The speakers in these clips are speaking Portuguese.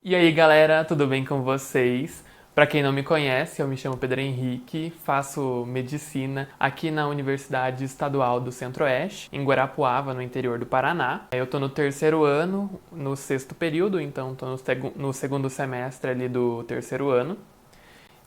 E aí galera, tudo bem com vocês? Para quem não me conhece, eu me chamo Pedro Henrique, faço medicina aqui na Universidade Estadual do Centro-Oeste, em Guarapuava, no interior do Paraná. Eu tô no terceiro ano, no sexto período, então tô no segundo semestre ali do terceiro ano.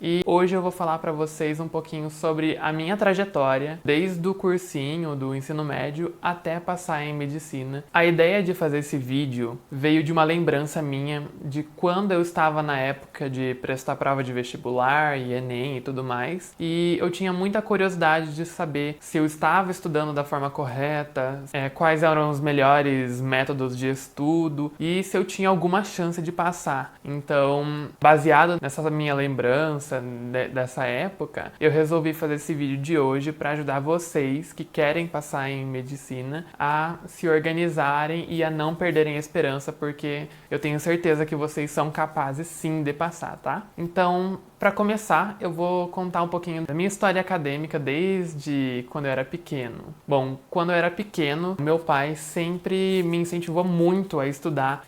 E hoje eu vou falar para vocês um pouquinho sobre a minha trajetória, desde o cursinho do ensino médio até passar em medicina. A ideia de fazer esse vídeo veio de uma lembrança minha de quando eu estava na época de prestar prova de vestibular e Enem e tudo mais. E eu tinha muita curiosidade de saber se eu estava estudando da forma correta, quais eram os melhores métodos de estudo e se eu tinha alguma chance de passar. Então, baseado nessa minha lembrança dessa época, eu resolvi fazer esse vídeo de hoje para ajudar vocês que querem passar em medicina a se organizarem e a não perderem a esperança, porque eu tenho certeza que vocês são capazes sim de passar, tá? Então, para começar, eu vou contar um pouquinho da minha história acadêmica desde quando eu era pequeno. Bom, quando eu era pequeno, meu pai sempre me incentivou muito a estudar,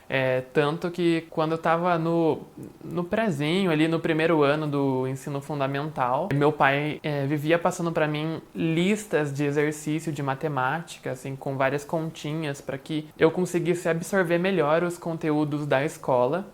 tanto que quando eu estava no prézinho, ali no primeiro ano do ensino fundamental, meu pai vivia passando para mim listas de exercício de matemática, assim, com várias continhas, para que eu conseguisse absorver melhor os conteúdos da escola.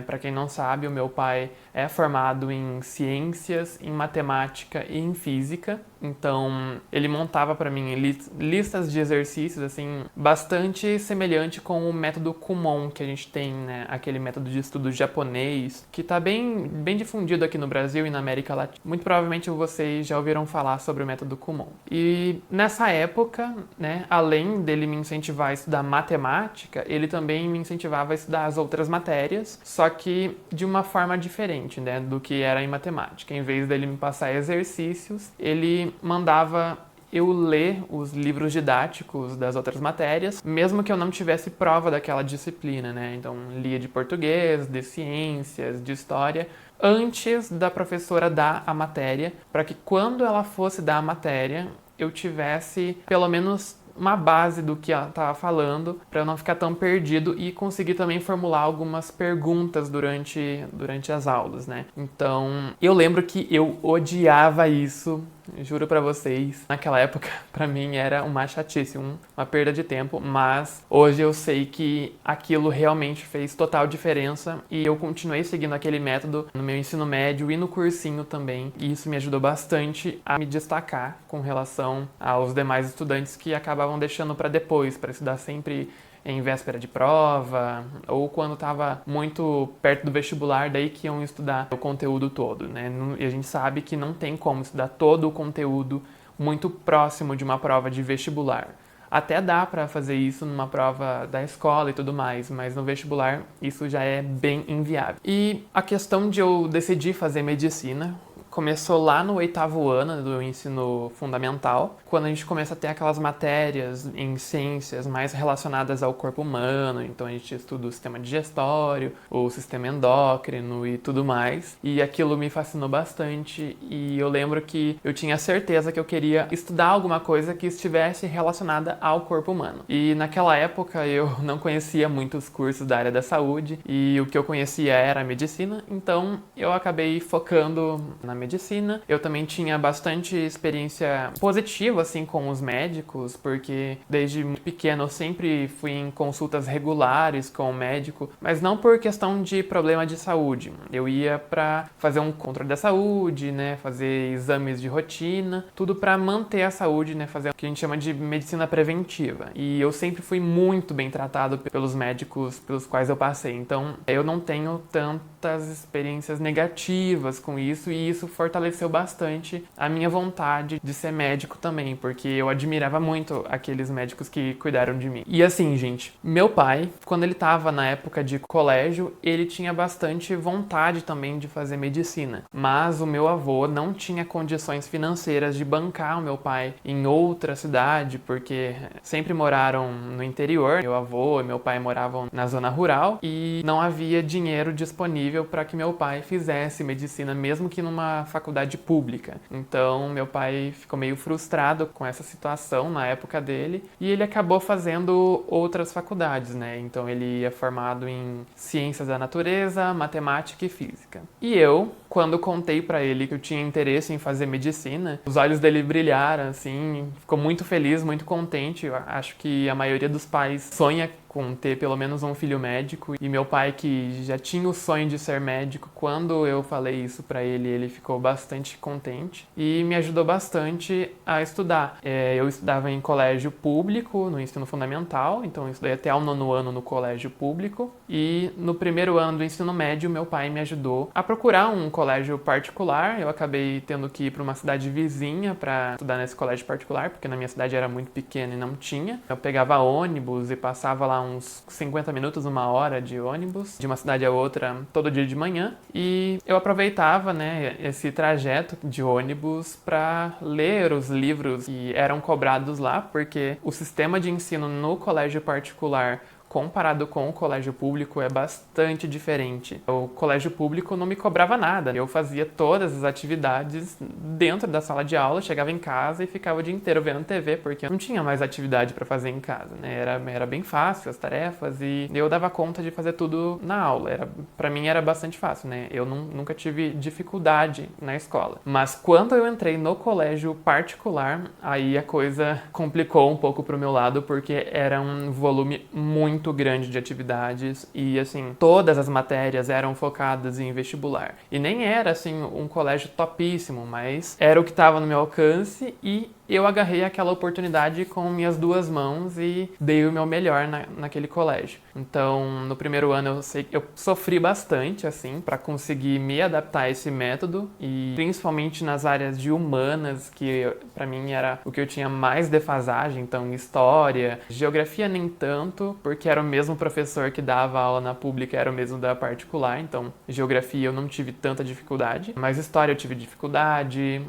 Para quem não sabe, o meu pai é formado em ciências, em matemática e em física. Então, ele montava para mim listas de exercícios assim bastante semelhante com o método Kumon que a gente tem, né? Aquele método de estudo japonês que está bem difundido aqui no Brasil e na América Latina. Muito provavelmente vocês já ouviram falar sobre o método Kumon. E nessa época, né, além dele me incentivar a estudar matemática, ele também me incentivava a estudar as outras matérias, só que de uma forma diferente, né, do que era em matemática. Em vez dele me passar exercícios, ele mandava eu ler os livros didáticos das outras matérias, mesmo que eu não tivesse prova daquela disciplina, né? Então, lia de português, de ciências, de história, antes da professora dar a matéria, para que quando ela fosse dar a matéria, eu tivesse pelo menos uma base do que ela estava falando, para eu não ficar tão perdido e conseguir também formular algumas perguntas durante as aulas, né? Então, eu lembro que eu odiava isso, juro pra vocês. Naquela época, pra mim era uma chatice, uma perda de tempo, mas hoje eu sei que aquilo realmente fez total diferença e eu continuei seguindo aquele método no meu ensino médio e no cursinho também, e isso me ajudou bastante a me destacar com relação aos demais estudantes que acabavam deixando pra depois, pra estudar sempre em véspera de prova, ou quando estava muito perto do vestibular, daí que iam estudar o conteúdo todo, né? E a gente sabe que não tem como estudar todo o conteúdo muito próximo de uma prova de vestibular. Até dá para fazer isso numa prova da escola e tudo mais, mas no vestibular isso já é bem inviável. E a questão de eu decidir fazer medicina começou lá no oitavo ano do ensino fundamental, quando a gente começa a ter aquelas matérias em ciências mais relacionadas ao corpo humano, então a gente estuda o sistema digestório, o sistema endócrino e tudo mais, e aquilo me fascinou bastante e eu lembro que eu tinha certeza que eu queria estudar alguma coisa que estivesse relacionada ao corpo humano. E naquela época eu não conhecia muitos cursos da área da saúde e o que eu conhecia era a medicina, então eu acabei focando na medicina. Eu também tinha bastante experiência positiva assim com os médicos, porque desde muito pequeno eu sempre fui em consultas regulares com o médico, mas não por questão de problema de saúde. Eu ia para fazer um controle da saúde, né, fazer exames de rotina, tudo para manter a saúde, né, fazer o que a gente chama de medicina preventiva. E eu sempre fui muito bem tratado pelos médicos pelos quais eu passei. Então, eu não tenho tantas experiências negativas com isso e isso fortaleceu bastante a minha vontade de ser médico também, porque eu admirava muito aqueles médicos que cuidaram de mim. E assim, gente, meu pai, quando ele estava na época de colégio, ele tinha bastante vontade também de fazer medicina, mas o meu avô não tinha condições financeiras de bancar o meu pai em outra cidade, porque sempre moraram no interior, meu avô e meu pai moravam na zona rural e não havia dinheiro disponível para que meu pai fizesse medicina, mesmo que numa uma faculdade pública. Então, meu pai ficou meio frustrado com essa situação na época dele e ele acabou fazendo outras faculdades, né? Então, ele é formado em Ciências da Natureza, Matemática e Física. E eu, quando contei pra ele que eu tinha interesse em fazer medicina, os olhos dele brilharam, assim, ficou muito feliz, muito contente. Eu acho que a maioria dos pais sonha com ter pelo menos um filho médico. E meu pai, que já tinha o sonho de ser médico, quando eu falei isso pra ele, ele ficou bastante contente e me ajudou bastante a estudar. Eu estudava em colégio público, no ensino fundamental, então eu estudei até o 9º ano no colégio público. E no primeiro ano do ensino médio, meu pai me ajudou a procurar um colégio particular. Eu acabei tendo que ir para uma cidade vizinha para estudar nesse colégio particular, porque na minha cidade era muito pequena e não tinha. Eu pegava ônibus e passava lá uns 50 minutos, 1 hora de ônibus, de uma cidade a outra, todo dia de manhã. E eu aproveitava, né, esse trajeto de ônibus para ler os livros que eram cobrados lá, porque o sistema de ensino no colégio particular comparado com o colégio público é bastante diferente. O colégio público não me cobrava nada. Eu fazia todas as atividades dentro da sala de aula, chegava em casa e ficava o dia inteiro vendo TV, porque não tinha mais atividade para fazer em casa, né? Era bem fácil as tarefas e eu dava conta de fazer tudo na aula. Para mim era bastante fácil, né? Eu nunca tive dificuldade na escola. Mas quando eu entrei no colégio particular, aí a coisa complicou um pouco pro meu lado, porque era um volume muito grande de atividades e, assim, todas as matérias eram focadas em vestibular. E nem era, assim, um colégio topíssimo, mas era o que estava no meu alcance e eu agarrei aquela oportunidade com minhas 2 mãos e dei o meu melhor naquele colégio. Então, no primeiro ano eu sofri bastante, assim, para conseguir me adaptar a esse método e principalmente nas áreas de humanas, que para mim era o que eu tinha mais defasagem, então história, geografia nem tanto, porque era o mesmo professor que dava aula na pública, era o mesmo da particular, então geografia eu não tive tanta dificuldade, mas história eu tive dificuldade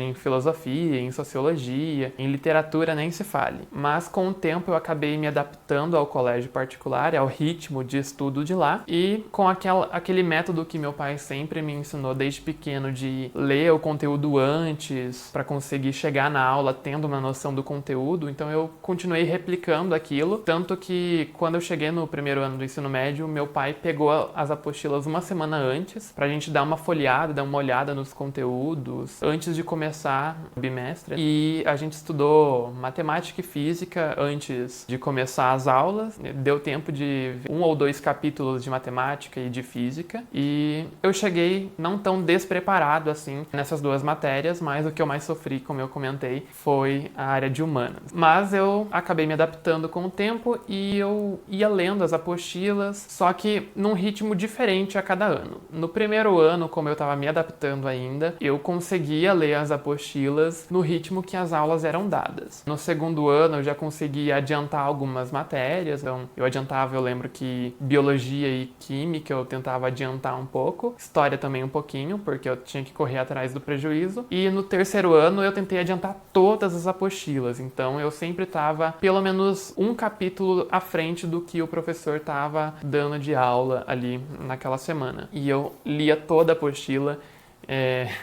em filosofia, em sociologia, em literatura nem se fale. Mas com o tempo eu acabei me adaptando ao colégio particular, ao ritmo de estudo de lá e com aquele método que meu pai sempre me ensinou desde pequeno de ler o conteúdo antes para conseguir chegar na aula tendo uma noção do conteúdo, então eu continuei replicando aquilo, tanto que quando eu cheguei no primeiro ano do ensino médio, meu pai pegou as apostilas uma semana antes pra gente dar uma folheada, dar uma olhada nos conteúdos antes de começar o bimestre. E a gente estudou matemática e física antes de começar as aulas. Deu tempo de ver 1 ou 2 capítulos de matemática e de física. E eu cheguei não tão despreparado assim nessas 2 matérias, mas o que eu mais sofri, como eu comentei, foi a área de humanas. Mas eu acabei me adaptando com o tempo e eu ia lendo as apostilas, só que num ritmo diferente a cada ano. No primeiro ano, como eu estava me adaptando ainda, eu conseguia ler as apostilas no ritmo que as aulas eram dadas. No segundo ano, eu já conseguia adiantar algumas matérias, então eu lembro que biologia e química eu tentava adiantar um pouco, história também um pouquinho, porque eu tinha que correr atrás do prejuízo, e no terceiro ano eu tentei adiantar todas as apostilas, então eu sempre estava pelo menos um capítulo à frente do que o professor estava dando de aula ali naquela semana. E eu lia toda a apostila.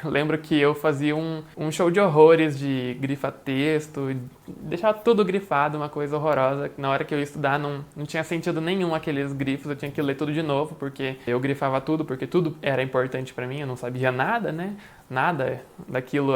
Lembro que eu fazia um show de horrores de grifa-texto, deixava tudo grifado, uma coisa horrorosa. Na hora que eu ia estudar não tinha sentido nenhum aqueles grifos, eu tinha que ler tudo de novo, porque eu grifava tudo, porque tudo era importante pra mim, eu não sabia nada, né? Nada daquilo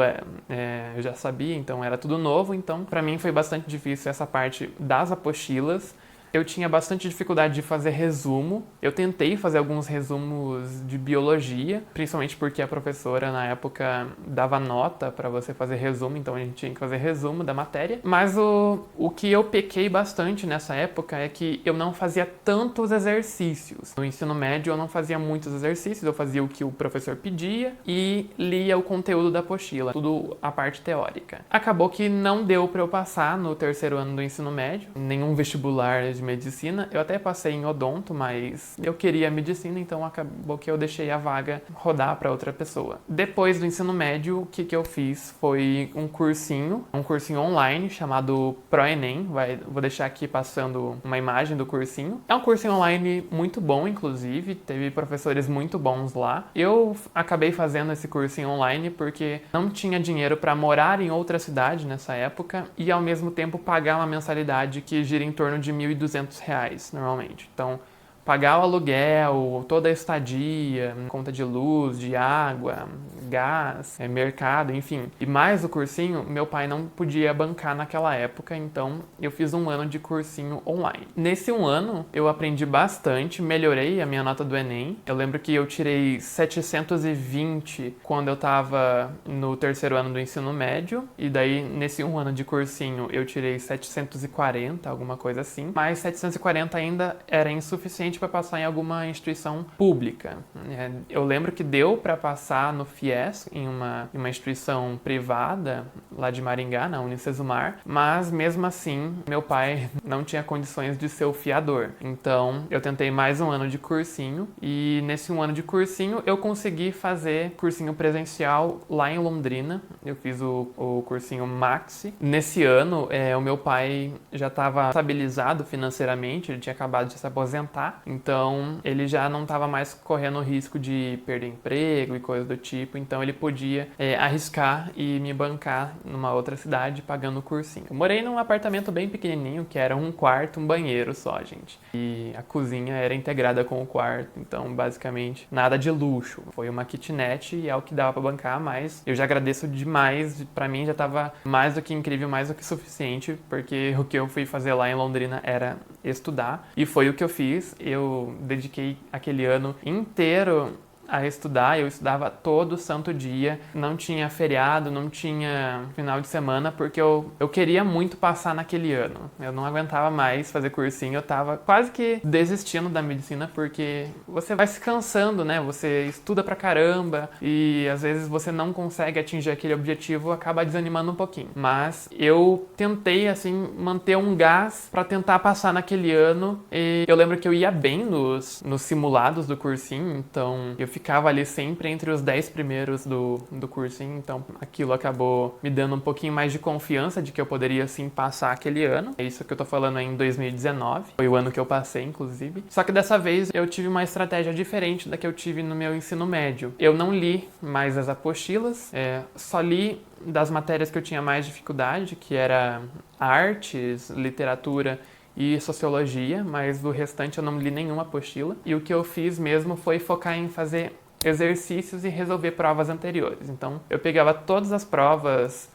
eu já sabia, então era tudo novo, então pra mim foi bastante difícil essa parte das apostilas. Eu tinha bastante dificuldade de fazer resumo. Eu tentei fazer alguns resumos de biologia, principalmente porque a professora na época dava nota para você fazer resumo, então a gente tinha que fazer resumo da matéria. Mas o que eu pequei bastante nessa época é que eu não fazia tantos exercícios. No ensino médio eu não fazia muitos exercícios, eu fazia o que o professor pedia e lia o conteúdo da apostila, tudo a parte teórica. Acabou que não deu para eu passar no terceiro ano do ensino médio, nenhum vestibular de medicina. Eu até passei em odonto, mas eu queria medicina, então acabou que eu deixei a vaga rodar para outra pessoa. Depois do ensino médio, o que eu fiz foi um cursinho online chamado ProEnem. Vou deixar aqui passando uma imagem do cursinho. É um cursinho online muito bom, inclusive, teve professores muito bons lá. Eu acabei fazendo esse cursinho online porque não tinha dinheiro para morar em outra cidade nessa época e ao mesmo tempo pagar uma mensalidade que gira em torno de R$ 1.200 normalmente. Então, pagar o aluguel, toda a estadia, conta de luz, de água, gás, mercado, enfim. E mais o cursinho, meu pai não podia bancar naquela época, então eu fiz um ano de cursinho online. Nesse um ano, eu aprendi bastante, melhorei a minha nota do Enem. Eu lembro que eu tirei 720 quando eu estava no terceiro ano do ensino médio, e daí nesse um ano de cursinho eu tirei 740, alguma coisa assim, mas 740 ainda era insuficiente para passar em alguma instituição pública. Eu lembro que deu para passar no FIES, em uma instituição privada lá de Maringá, na Unicesumar, mas mesmo assim meu pai não tinha condições de ser o fiador. Então eu tentei mais um ano de cursinho e nesse um ano de cursinho eu consegui fazer cursinho presencial lá em Londrina. Eu fiz o cursinho Maxi. Nesse ano o meu pai já estava estabilizado financeiramente, ele tinha acabado de se aposentar. Então, ele já não estava mais correndo o risco de perder emprego e coisas do tipo. Então, ele podia arriscar e me bancar numa outra cidade pagando o cursinho. Eu morei num apartamento bem pequenininho, que era um quarto, um banheiro só, gente. E a cozinha era integrada com o quarto. Então, basicamente, nada de luxo. Foi uma kitnet e é o que dava para bancar, mas eu já agradeço demais. Para mim, já estava mais do que incrível, mais do que suficiente, porque o que eu fui fazer lá em Londrina era estudar. E foi o que eu fiz. Eu dediquei aquele ano inteiro a estudar, eu estudava todo santo dia, não tinha feriado, não tinha final de semana, porque eu queria muito passar naquele ano. Eu não aguentava mais fazer cursinho, eu tava quase que desistindo da medicina, porque você vai se cansando, né? Você estuda pra caramba e às vezes você não consegue atingir aquele objetivo, acaba desanimando um pouquinho. Mas eu tentei, assim, manter um gás pra tentar passar naquele ano e eu lembro que eu ia bem nos simulados do cursinho, então eu ficava ali sempre entre os 10 primeiros do cursinho, então aquilo acabou me dando um pouquinho mais de confiança de que eu poderia sim passar aquele ano. É isso que eu tô falando em 2019, foi o ano que eu passei, inclusive. Só que dessa vez eu tive uma estratégia diferente da que eu tive no meu ensino médio. Eu não li mais as apostilas, só li das matérias que eu tinha mais dificuldade, que era artes, literatura e sociologia, mas do restante eu não li nenhuma apostila. E o que eu fiz mesmo foi focar em fazer exercícios e resolver provas anteriores. Então, eu pegava todas as provas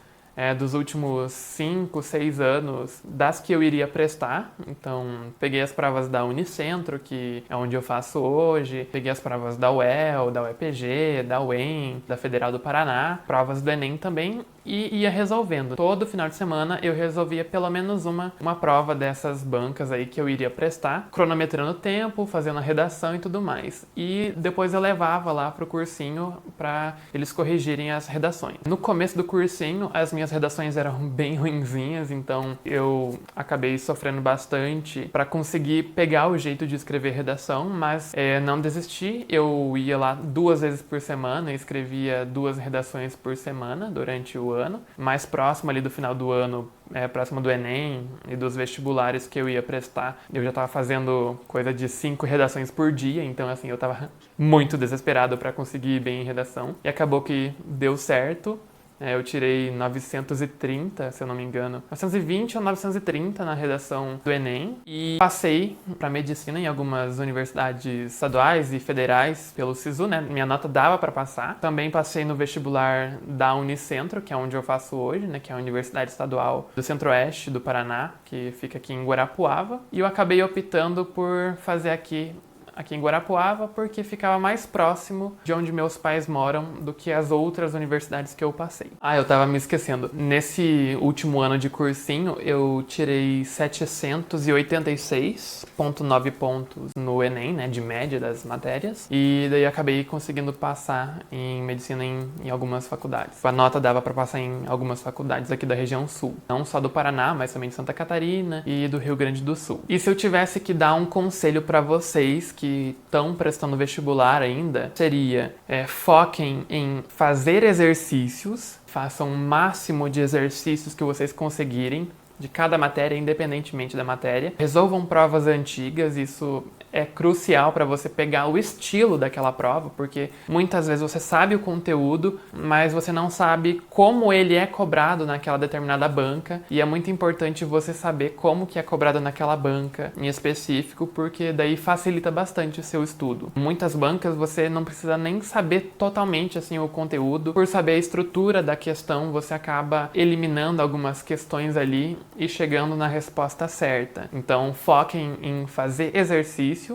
dos últimos 5, 6 anos, das que eu iria prestar. Então, peguei as provas da Unicentro, que é onde eu faço hoje, peguei as provas da UEL, da UEPG, da UEM, da Federal do Paraná, provas do Enem também, e ia resolvendo. Todo final de semana eu resolvia pelo menos uma prova dessas bancas aí que eu iria prestar, cronometrando o tempo, fazendo a redação e tudo mais. E depois eu levava lá pro cursinho para eles corrigirem as redações. No começo do cursinho, as minhas redações eram bem ruinzinhas, então eu acabei sofrendo bastante para conseguir pegar o jeito de escrever redação, mas não desisti. Eu ia lá 2 vezes por semana e escrevia 2 redações por semana durante o ano. Mais próximo ali do final do ano, próximo do Enem e dos vestibulares que eu ia prestar, eu já estava fazendo coisa de 5 redações por dia, então assim, eu estava muito desesperado para conseguir ir bem em redação. E acabou que deu certo. Eu tirei 930, se eu não me engano, 920 ou 930 na redação do Enem e passei para medicina em algumas universidades estaduais e federais pelo SISU, né? Minha nota dava para passar. Também passei no vestibular da Unicentro, que é onde eu faço hoje, né? Que é a Universidade Estadual do Centro-Oeste do Paraná, que fica aqui em Guarapuava. E eu acabei optando por fazer aqui aqui em Guarapuava porque ficava mais próximo de onde meus pais moram do que as outras universidades que eu passei. Ah, eu tava me esquecendo. Nesse último ano de cursinho, eu tirei 786,9 pontos no Enem, né, de média das matérias, e daí acabei conseguindo passar em medicina em algumas faculdades. A nota dava para passar em algumas faculdades aqui da região sul, não só do Paraná, mas também de Santa Catarina e do Rio Grande do Sul. E se eu tivesse que dar um conselho para vocês que estão prestando vestibular ainda, seria foquem em fazer exercícios, façam o máximo de exercícios que vocês conseguirem de cada matéria, independentemente da matéria. Resolvam provas antigas, isso é crucial para você pegar o estilo daquela prova, porque muitas vezes você sabe o conteúdo, mas você não sabe como ele é cobrado naquela determinada banca, e é muito importante você saber como que é cobrado naquela banca em específico, porque daí facilita bastante o seu estudo. Muitas bancas você não precisa nem saber totalmente assim o conteúdo, por saber a estrutura da questão, você acaba eliminando algumas questões ali e chegando na resposta certa. Então foquem em fazer exercício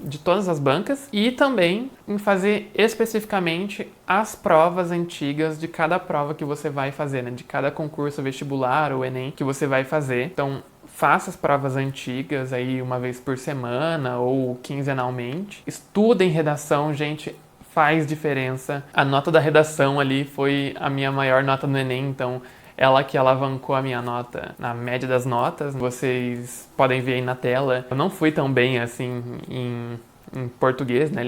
de todas as bancas e também em fazer especificamente as provas antigas de cada prova que você vai fazer, né? De cada concurso vestibular ou Enem que você vai fazer. Então faça as provas antigas aí uma vez por semana ou quinzenalmente. Estudem redação, gente. Faz diferença. A nota da redação ali foi a minha maior nota no Enem, então ela que alavancou a minha nota na média das notas. Vocês podem ver aí na tela. Eu não fui tão bem assim em português, né,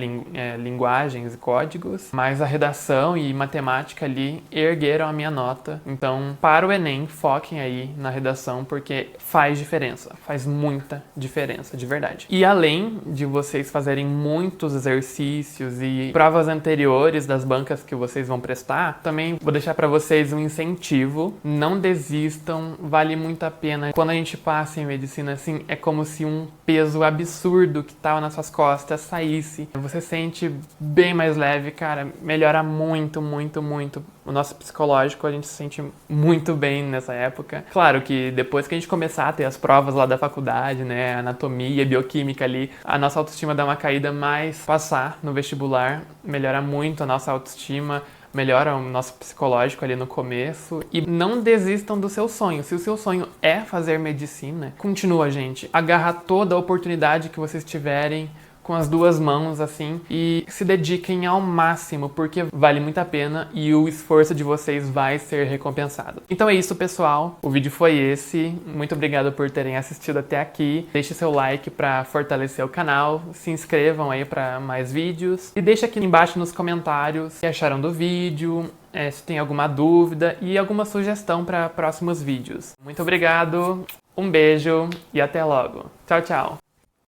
linguagens e códigos, mas a redação e matemática ali ergueram a minha nota. Então, para o Enem, foquem aí na redação, porque faz diferença, faz muita diferença, de verdade. E além de vocês fazerem muitos exercícios e provas anteriores das bancas que vocês vão prestar, também vou deixar para vocês um incentivo: não desistam, vale muito a pena. Quando a gente passa em medicina, assim, é como se um peso absurdo que estava nas suas costas saísse. Você sente bem mais leve, cara, melhora muito, muito, muito o nosso psicológico, a gente se sente muito bem nessa época. Claro que depois que a gente começar a ter as provas lá da faculdade, né, anatomia, bioquímica ali, a nossa autoestima dá uma caída, mas passar no vestibular melhora muito a nossa autoestima, melhora o nosso psicológico ali no começo. E não desistam do seu sonho. Se o seu sonho é fazer medicina, continua, gente. Agarra toda a oportunidade que vocês tiverem com as duas mãos, assim, e se dediquem ao máximo, porque vale muito a pena e o esforço de vocês vai ser recompensado. Então é isso, pessoal. O vídeo foi esse. Muito obrigado por terem assistido até aqui. Deixe seu like para fortalecer o canal, se inscrevam aí para mais vídeos e deixe aqui embaixo nos comentários o que acharam do vídeo, se tem alguma dúvida e alguma sugestão para próximos vídeos. Muito obrigado, um beijo e até logo. Tchau, tchau!